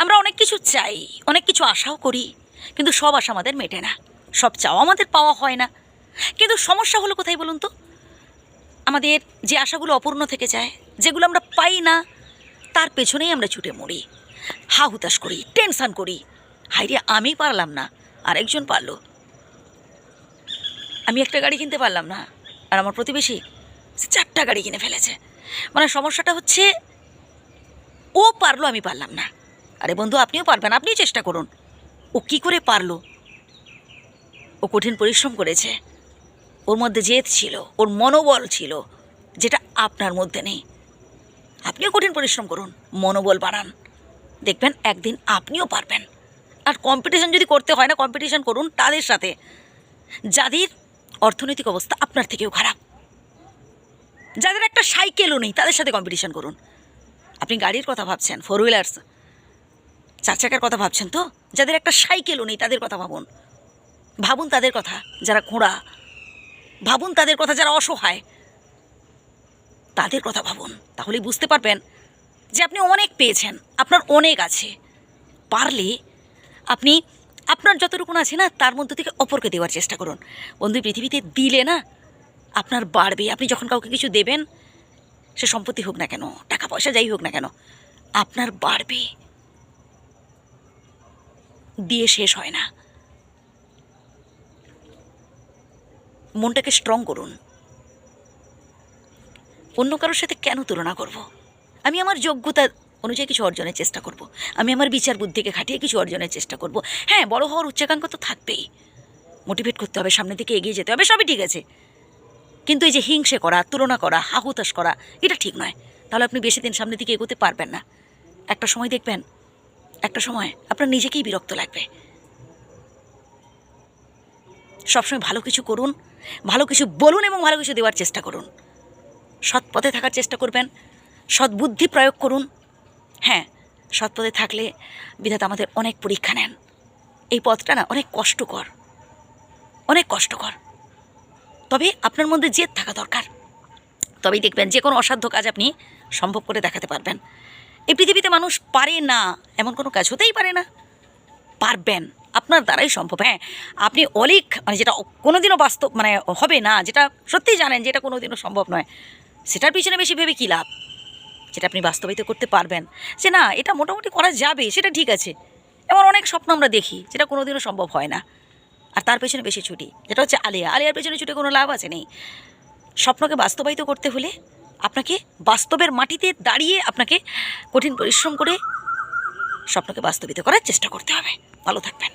আমরা অনেক কিছু চাই, অনেক কিছু আশাও করি, কিন্তু সব আশা আমাদের মেটে না, সব চাওয়া আমাদের পাওয়া হয় না। কিন্তু সমস্যা হলো কোথায় বলুন তো? আমাদের যে আশাগুলো অপূর্ণ থেকে যায়, যেগুলো আমরা পাই না, তার পেছনেই আমরা ছুটে মরি, হা হুতাশ করি, টেনশান করি। হাইরে, আমি পারলাম না, আরেকজন পারলো। আমি একটা গাড়ি কিনতে পারলাম না, আর আমার প্রতিবেশী সে 4টা গাড়ি কিনে ফেলেছে। মানে সমস্যাটা হচ্ছে ও পারলো, আমি পারলাম না। আরে বন্ধু, আপনিও পারবেন, আপনিও চেষ্টা করুন। ও কি করে পারলো? ও কঠিন পরিশ্রম করেছে, ওর মধ্যে জেদ ছিল, ওর মনোবল ছিল, যেটা আপনার মধ্যে নেই। আপনিও কঠিন পরিশ্রম করুন, মনোবল বাড়ান, দেখবেন একদিন আপনিও পারবেন। আর কম্পিটিশন যদি করতে হয় না, কম্পিটিশন করুন তাদের সাথে যাদের অর্থনৈতিক অবস্থা আপনার থেকেও খারাপ, যাদের একটা সাইকেলও নেই, তাদের সাথে কম্পিটিশন করুন। আপনি গাড়ির কথা ভাবছেন, 4 হুইলার্স, 4 চাকার কথা ভাবছেন তো? যাদের একটা সাইকেলও নেই তাদের কথা ভাবুন। ভাবুন তাদের কথা যারা খোঁড়া, ভাবুন তাদের কথা যারা অসহায়, তাদের কথা ভাবুন। তাহলেই বুঝতে পারবেন যে আপনি অনেক পেয়েছেন, আপনার অনেক আছে। পারলে আপনি আপনার যতটুকু আছে না, তার মধ্যে থেকে অপরকে দেওয়ার চেষ্টা করুন। বন্ধু, পৃথিবীতে দিলে না আপনার বাড়বে। আপনি যখন কাউকে কিছু দেবেন, সে সম্পত্তি হোক না কেন, টাকা পয়সা যাই হোক না কেন, আপনার বাড়বে। দিয়ে শেষ হয় না। মনটাকে স্ট্রং করুন। অন্য কারোর সাথে কেন তুলনা করব? আমি আমার যোগ্যতা অনুযায়ী কিছু অর্জনের চেষ্টা করব। আমি আমার বিচার বুদ্ধিকে খাটিয়ে কিছু অর্জনের চেষ্টা করব। হ্যাঁ, বড় হওয়ার উচ্চাকাঙ্ক্ষা তো থাকবেই, মোটিভেট করতে হবে, সামনের দিকে এগিয়ে যেতে হবে, সবই ঠিক আছে। কিন্তু এই যে হিংসে করা, তুলনা করা, হাহুতাশ করা, এটা ঠিক নয়। তাহলে আপনি বেশি দিন সামনের দিকে এগোতে পারবেন না। একটা সময় দেখবেন, একটা সময় আপনার নিজেকেই বিরক্ত লাগবে। সবসময় ভালো কিছু করুন, ভালো কিছু বলুন এবং ভালো কিছু দেওয়ার চেষ্টা করুন। সৎ পথে থাকার চেষ্টা করবেন, সৎ বুদ্ধি প্রয়োগ করুন। হ্যাঁ, সৎ পথে থাকলে বিধাতা আমাদের অনেক পরীক্ষা নেন। এই পথটা না অনেক কষ্টকর, অনেক কষ্টকর। তবে আপনার মধ্যে জেদ থাকা দরকার। তবেই দেখবেন যে কোনো অসাধ্য কাজ আপনি সম্ভব করে দেখাতে পারবেন। এই পৃথিবীতে মানুষ পারে না এমন কোনো কাজ হতেই পারে না। পারবেন, আপনার দ্বারাই সম্ভব। হ্যাঁ, আপনি অলিক, মানে যেটা কোনোদিনও বাস্তব মানে হবে না, যেটা সত্যিই জানেন যে এটা কোনোদিনও সম্ভব নয়, সেটার পিছনে বেশি ভেবে কী লাভ? যেটা আপনি বাস্তবায়িত করতে পারবেন, যে না এটা মোটামুটি করা যাবে, সেটা ঠিক আছে। এমন অনেক স্বপ্ন আমরা দেখি যেটা কোনোদিনও সম্ভব হয় না, আর তার পেছনে বেশি ছুটি, যেটা হচ্ছে আলিয়ার পেছনে ছুটে কোনো লাভ আছে নেই। স্বপ্নকে বাস্তবায়িত করতে হলে আপনাকে বাস্তবের মাটিতে দাঁড়িয়ে আপনাকে কঠিন পরিশ্রম করে স্বপ্নকে বাস্তবিত করার চেষ্টা করতে হবে। ভালো থাকবেন।